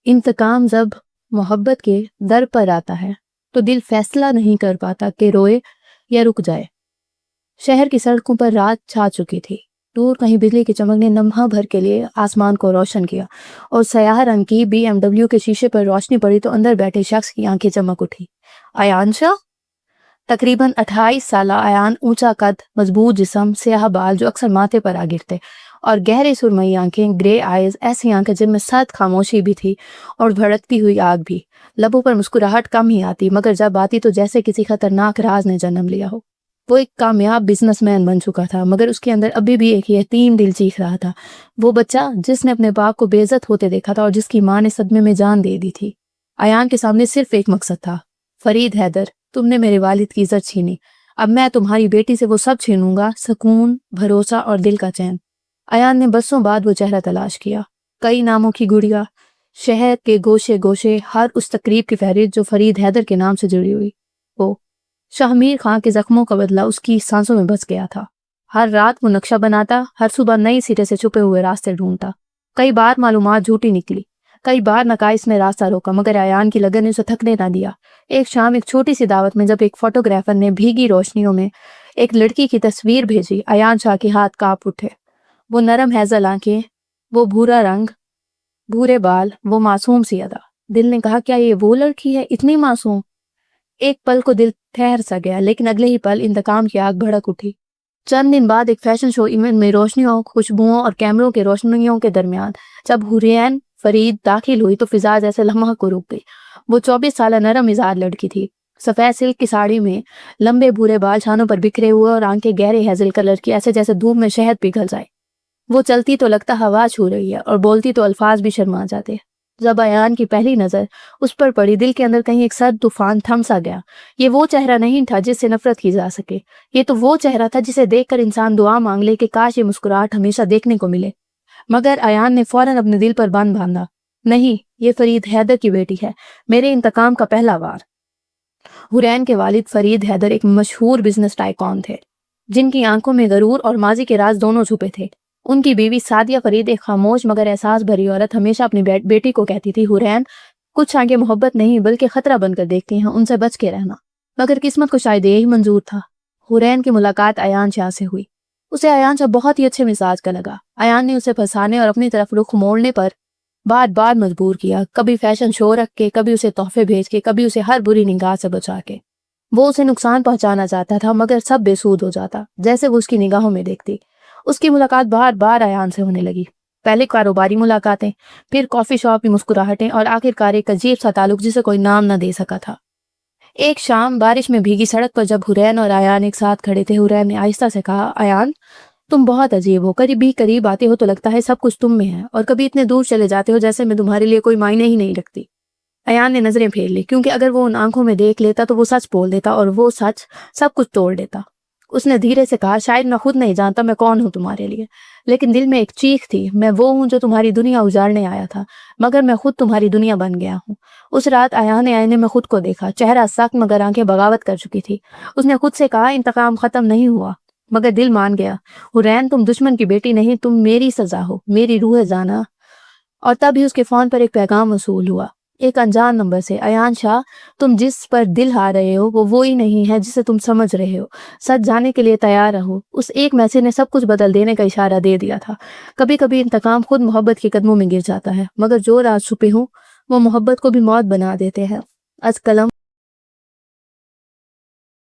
इंतकाम जब मोहब्बत के दर पर आता है तो दिल फैसला नहीं कर पाता कि रोए या रुक जाए। शहर की सड़कों पर रात छा चुकी थी। दूर कहीं बिजली की चमक ने लम्हा भर के लिए आसमान को रोशन किया और स्याह रंग की BMW के शीशे पर रोशनी पड़ी तो अंदर बैठे शख्स की आंखें चमक उठी। अयान शाह? तकरीबन 28 साल अयान, ऊंचा कद, मजबूत जिस्म, स्याह बाल जो अक्सर माथे पर आ गिरते और गहरे सुरमई आंखें, ग्रे आइज, ऐसी आंखें जिनमें सख्त खामोशी भी थी और भड़कती हुई आग भी। लबों पर मुस्कुराहट कम ही आती, मगर जब आती तो जैसे किसी खतरनाक राज ने जन्म लिया हो। वो एक कामयाब बिजनेसमैन बन चुका था, मगर उसके अंदर अभी भी एक यतीम दिल चीख रहा था। वो बच्चा जिसने अपने बाप को बेइज्जत होते देखा था और जिसकी माँ ने सदमे में जान दे दी थी। अयान के सामने सिर्फ एक मकसद था, फरीद हैदर, तुमने मेरे वालिद की इज्जत छीनी, अब मैं तुम्हारी बेटी से वो सब छीनूंगा, सुकून, भरोसा और दिल का चैन। अयान ने बरसों बाद वो चेहरा तलाश किया। कई नामों की गुड़िया, शहर के गोशे गोशे, हर उस तकरीब की फहरिस्त जो फरीद हैदर के नाम से जुड़ी हुई। वो शाहमीर खां के जख्मों का बदला उसकी सांसों में बस गया था। हर रात वो नक्शा बनाता, हर सुबह नई सिरे से छुपे हुए रास्ते ढूंढता। कई बार मालूमात झूठी निकली, कई बार नकाइस ने रास्ता रोका, मगर अयान की लगन ने उसे थकने ना दिया। एक शाम एक छोटी सी दावत में जब एक फोटोग्राफर ने भीगी रोशनियों में एक लड़की की तस्वीर भेजी, अयान शाह के हाथ कांप उठे। वो नरम हैजल आंखें, वो भूरा रंग, भूरे बाल, वो मासूम सी अदा। दिल ने कहा, क्या ये वो लड़की है, इतनी मासूम? एक पल को दिल ठहर सा गया, लेकिन अगले ही पल इंतकाम की आग भड़क उठी। चंद दिन बाद एक फैशन शो इवेंट में रोशनियों, खुशबुओं और कैमरों के रोशनियों के दरमियान जब हुरैन फरीद दाखिल हुई तो फिजा जैसे लम्हा को रुक गई। वो 24 साल नरम मिजाज लड़की थी, सफेद सिल्क की साड़ी में, लंबे भूरे बाल शानों पर बिखरे हुए और आंखें गहरे हैजल कलर की, ऐसे जैसे धूप में शहद पिघल जाए। वो चलती तो लगता हवा छू रही है और बोलती तो अल्फाज भी शर्मा जाते। जब अयान की पहली नजर उस पर पड़ी, दिल के अंदर कहीं एक सर्द तूफान थम सा गया। ये वो चेहरा नहीं था जिससे नफरत की जा सके, ये तो वो चेहरा था जिसे देखकर इंसान दुआ मांग ले कि काश ये मुस्कुराहट हमेशा देखने को मिले। मगर अयान ने फौरन अपने दिल पर बंद बांधा, नहीं, ये फरीद हैदर की बेटी है, मेरे इंतकाम का पहला वार। हुरैन के वालिद फरीद हैदर एक मशहूर बिजनेस टाइकॉन थे, जिनकी आंखों में गरूर और माजी के राज दोनों छुपे थे। उनकी बीवी सादिया फरीद एक खामोश मगर एहसास भरी औरत हमेशा अपनी बेटी को कहती थी, हुरैन, कुछ आगे मोहब्बत नहीं बल्कि खतरा बनकर देखती हैं, उनसे बच के रहना। मगर किस्मत को शायद यही मंजूर था। हुरैन की मुलाकात अयान शाह से हुई। उसे अयान शाह बहुत ही अच्छे मिजाज का लगा। अयान ने उसे फंसाने और अपनी तरफ रुख मोड़ने पर बार बार मजबूर किया, कभी फैशन शो रख के, कभी उसे तोहफे भेज के, कभी उसे हर बुरी निगाह से बचा के। वो उसे नुकसान पहुंचाना चाहता था, मगर सब बेसूद हो जाता जैसे वो उसकी निगाहों में देखती। उसकी मुलाकात बार बार अयान से होने लगी। पहले कारोबारी मुलाकातें, फिर कॉफी शॉप की मुस्कुराहटें और आखिरकार एक अजीब सा ताल्लुक जिसे कोई नाम न दे सका था। एक शाम बारिश में भीगी सड़क पर जब हुरैन और अयान एक साथ खड़े थे, हुरैन ने आहिस्ता से कहा, अयान, तुम बहुत अजीब हो, करीब आते हो तो लगता है सब कुछ तुम में है, और कभी इतने दूर चले जाते हो जैसे मैं तुम्हारे लिए कोई मायने ही नहीं रखती। अयान ने नजरें फेर ली, क्योंकि अगर वो उन आंखों में देख लेता तो वो सच बोल देता और वो सच सब कुछ तोड़ देता। उसने धीरे से कहा, शायद मैं खुद नहीं जानता मैं कौन हूँ तुम्हारे लिए, लेकिन दिल में एक चीख थी, मैं वो हूँ जो तुम्हारी दुनिया उजाड़ने आया था, मगर मैं खुद तुम्हारी दुनिया बन गया हूँ। उस रात अयान ने आईने में खुद को देखा, चेहरा सख्त मगर आंखें बगावत कर चुकी थी। उसने खुद से कहा, इंतकाम खत्म नहीं हुआ, मगर दिल मान गया। हुरैन, तुम दुश्मन की बेटी नहीं, तुम मेरी सजा हो, मेरी रूह जाना। और तभी उसके फोन पर एक पैगाम वसूल हुआ, एक अनजान नंबर से, अयान शाह, तुम जिस पर दिल हार रहे हो वो ही नहीं है जिसे तुम समझ रहे हो, सच जाने के लिए तैयार रहो। उस एक मैसेज ने सब कुछ बदल देने का इशारा दे दिया था। कभी कभी इंतकाम खुद मोहब्बत के कदमों में गिर जाता है, मगर जो राज छुपे हों वो मोहब्बत को भी मौत बना देते हैं। आज कलम